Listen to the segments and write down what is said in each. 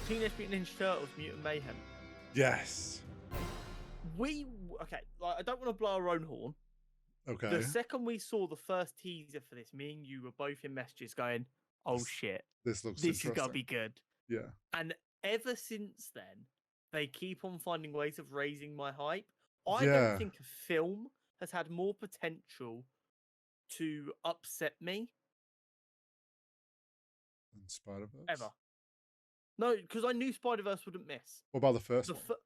Teenage Mutant Ninja Turtles, Mutant Mayhem. Yes. Okay, like, I don't want to blow our own horn. Okay. The second we saw the first teaser for this, me and you were both in messages going, "Oh shit, This looks this is gonna interesting. be good." Yeah. And ever since then, they keep on finding ways of raising my hype. I Yeah. don't think a film has had more potential to upset me And Spider-Verse? ever. No, because I knew Spider-Verse wouldn't miss. What about the first one?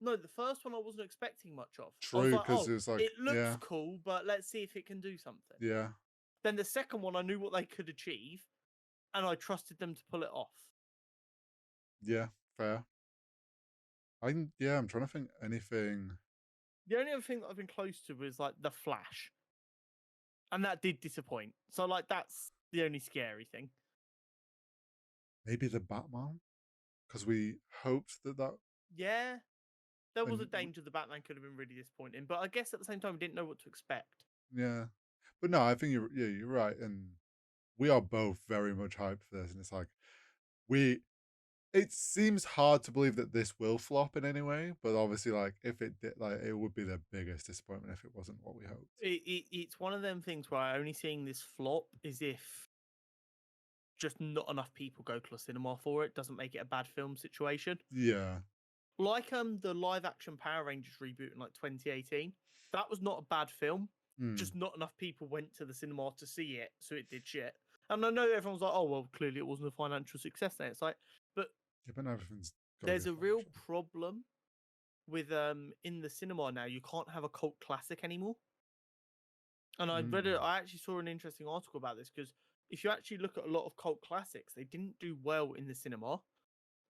No, the first one I wasn't expecting much of. I was True, like, because it was like, it looks yeah, cool, but let's see if it can do something. yeah, Then the second one, I knew what they could achieve, and I trusted them to pull it off. yeah, fair. I'm trying to think anything. The only other thing that I've been close to was like the Flash, and that did disappoint. So like that's the only scary thing. Maybe the Batman, because we hoped that. Yeah, there was a And danger the Batman could have been really disappointing, but I guess at the same time we didn't know what to expect. yeah, but no, I think you're right, and we are both very much hyped for this, and it's like it seems hard to believe that this will flop in any way, but obviously, like, if it did, like, it would be the biggest disappointment if it wasn't what we hoped. It's one of them things where only seeing this flop is if just not enough people go to the cinema for it. Doesn't make it a bad film situation. Yeah. Like the live action Power Rangers reboot in like 2018. That was not a bad film. Just not enough people went to the cinema to see it, so it did shit. And I know everyone's like, "Oh well, clearly it wasn't a financial success." Then it's like, but Everything's there's a real problem with in the cinema now. You can't have a cult classic anymore. And I actually saw an interesting article about this because if you actually look at a lot of cult classics, they didn't do well in the cinema,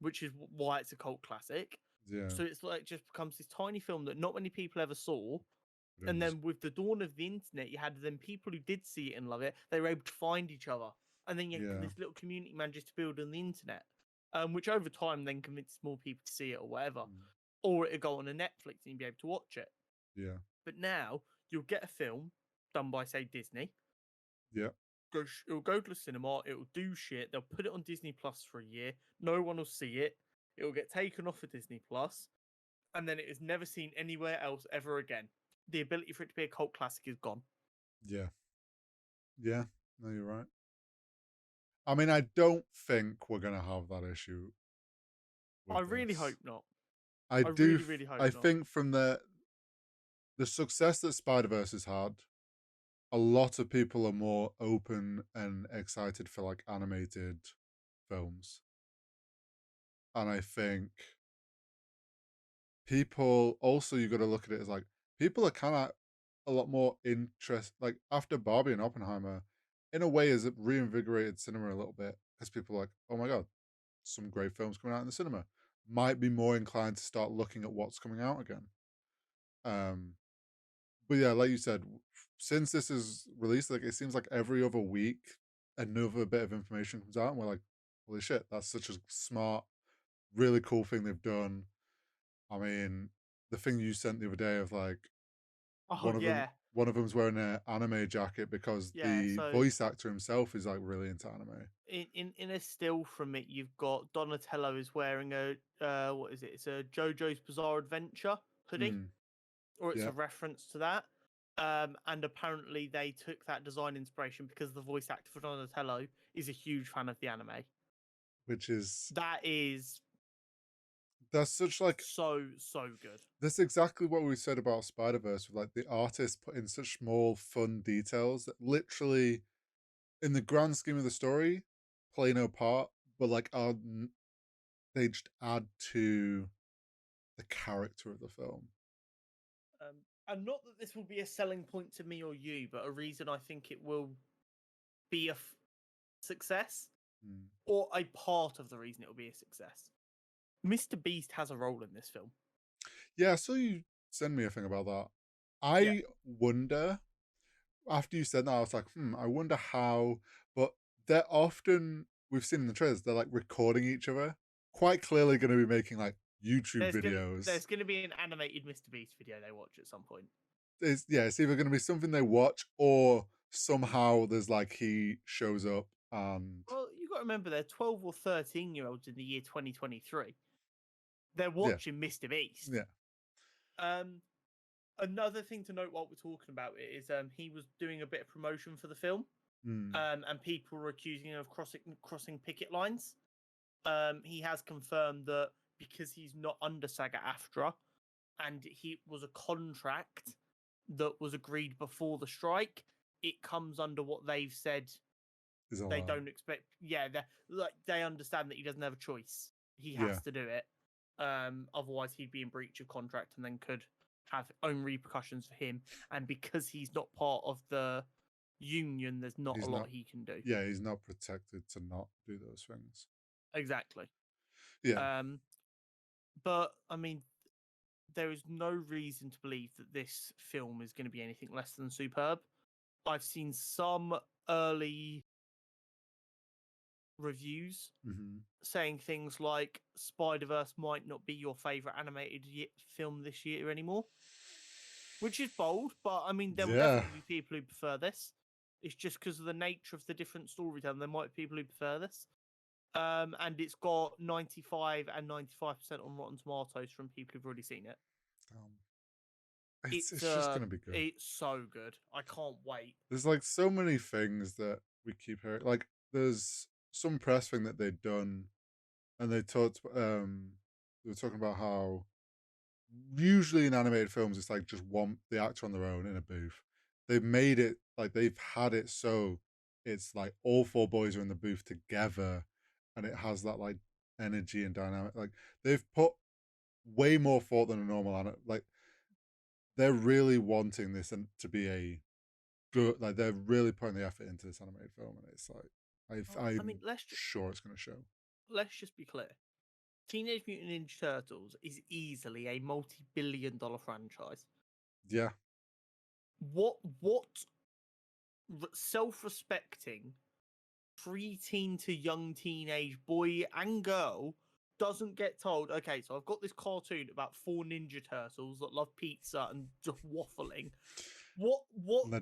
which is why it's a cult classic. Yeah. So it's like just becomes this tiny film that not many people ever saw. And then with the dawn of the internet, you had them people who did see it and love it. They were able to find each other, and then this little community manages to build on the internet, which over time then convinces more people to see it or whatever, or it'll go on a Netflix and you'll be able to watch it. Yeah. But now you'll get a film done by say Disney. Yeah. It'll go to the cinema. It'll do shit. They'll put it on Disney Plus for a year. No one will see it. It will get taken off of Disney Plus, and then it is never seen anywhere else ever again. The ability for it to be a cult classic is gone. Yeah. Yeah. No, you're right. I mean, I don't think we're gonna have that issue. I really hope not. I really hope not. think from the success that Spider-Verse has had, a lot of people are more open and excited for like animated films. And I think people also, you got to look at it as like people are kind of a lot more interest, like after Barbie and Oppenheimer, in a way, has reinvigorated cinema a little bit because people are like, oh my god, some great films coming out in the cinema. Might be more inclined to start looking at what's coming out again. But yeah, like you said, since this is released, like it seems like every other week another bit of information comes out, and we're like, holy shit, that's such a smart, really cool thing they've done. I mean, the thing you sent the other day of like one of them's wearing an anime jacket because the voice actor himself is like really into anime. In a still from it, you've got Donatello is wearing a what is it? It's a JoJo's Bizarre Adventure hoodie, or it's a reference to that. And apparently they took that design inspiration because the voice actor for Donatello is a huge fan of the anime, that's such like so good. That's exactly what we said about Spider-Verse, with like the artist put in such small fun details that literally in the grand scheme of the story play no part, but like they just add to the character of the film. And not that this will be a selling point to me or you, but a reason I think it will be a success, or a part of the reason it will be a success. Mr. Beast has a role in this film. Yeah, so you send me a thing about that. I wonder, after you said that, I was like, I wonder how, but they're often, we've seen in the trailers, they're like recording each other. Quite clearly going to be making like YouTube videos. There's going to be an animated Mr. Beast video they watch at some point. It's either going to be something they watch, or somehow there's like he shows up and... Well, you got to remember they're 12 or 13-year-olds in the year 2023. They're watching Mr. Beast. Yeah. Another thing to note while we're talking about it is he was doing a bit of promotion for the film, Mm. and people were accusing him of crossing picket lines. He has confirmed that because he's not under SAG-AFTRA, and he was a contract that was agreed before the strike, it comes under what they've said. They don't expect. Yeah, they understand that he doesn't have a choice. He has to do it. Otherwise, he'd be in breach of contract and then could have own repercussions for him. And because he's not part of the union, there's not a lot he can do. Yeah, he's not protected to not do those things. Exactly. Yeah. But I mean, there is no reason to believe that this film is going to be anything less than superb. I've seen some early reviews saying things like Spider-Verse might not be your favorite animated film this year anymore, which is bold, but I mean, there will definitely be people who prefer this. It's just because of the nature of the different storytelling. There might be people who prefer this. And it's got 95 and 95% on Rotten Tomatoes from people who've already seen it. It's just going to be good. It's so good. I can't wait. There's like so many things that we keep hearing. Like there's some press thing that they'd done, and they talked. They were talking about how usually in animated films it's like just the actor on their own in a booth. They've made it like they've had it so it's like all four boys are in the booth together, and it has that like energy and dynamic. Like they've put way more thought than a normal like they're really wanting this and to be a good, like they're really putting the effort into this animated film, and it's like I'm sure it's going to show. Let's just be clear: Teenage Mutant Ninja Turtles is easily a multi-billion-dollar franchise. Yeah. What self-respecting preteen to young teenage boy and girl doesn't get told, okay, so I've got this cartoon about 4 Ninja Turtles that love pizza and just waffling. What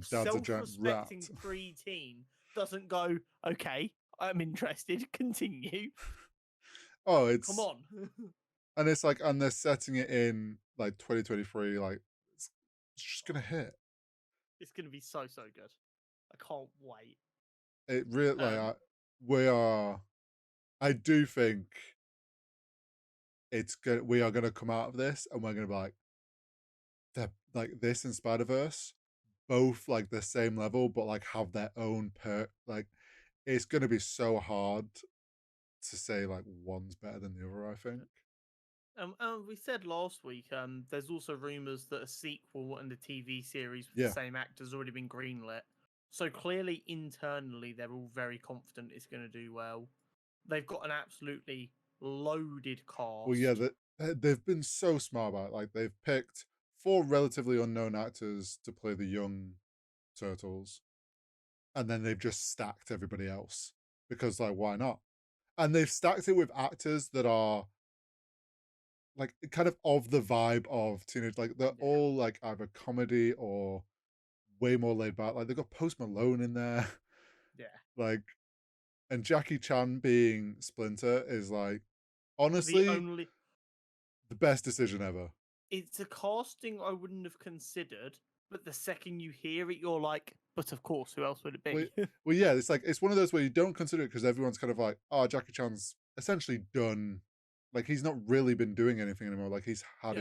self-respecting preteen doesn't go, okay, I'm interested, continue. Oh, it's come on. And it's like, and they're setting it in like 2023, like it's just gonna hit. It's gonna be so good. I can't wait. It really I do think we are gonna come out of this and we're gonna be like, they're like this and Spider-Verse, both like the same level, but like have their own like it's gonna be so hard to say like one's better than the other, I think. We said last week, there's also rumors that a sequel and a TV series with the same actors already been greenlit. So clearly, internally, they're all very confident it's going to do well. They've got an absolutely loaded cast. Well, yeah, they've been so smart about it. Like they've picked 4 relatively unknown actors to play the young turtles, and then they've just stacked everybody else because, like, why not? And they've stacked it with actors that are like kind of the vibe of teenage. Like they're all like either comedy or way more laid back. Like they've got Post Malone in there. Yeah. Like, and Jackie Chan being Splinter is like honestly the best decision ever. It's a casting I wouldn't have considered, but the second you hear it, you're like, but of course, who else would it be? Well, yeah, it's like it's one of those where you don't consider it because everyone's kind of like, oh, Jackie Chan's essentially done. Like he's not really been doing anything anymore. Like he's had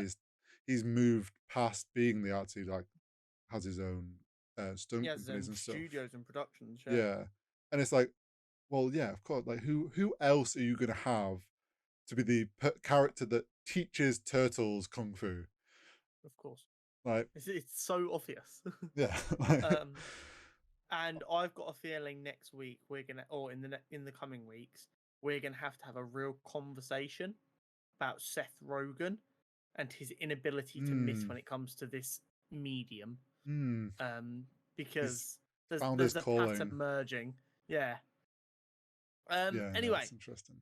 he's moved past being the artsy, like has his own stunt companies and stuff, studios and productions. Yeah, and it's like, well, yeah, of course. Like who else are you gonna have to be the character that teaches turtles kung fu? Of course, like it's so obvious. Yeah. And I've got a feeling next week we're gonna, or in the coming weeks, we're gonna have to have a real conversation about Seth Rogen and his inability to miss when it comes to this medium. Because there's a pattern merging. Yeah. Anyway, that's interesting.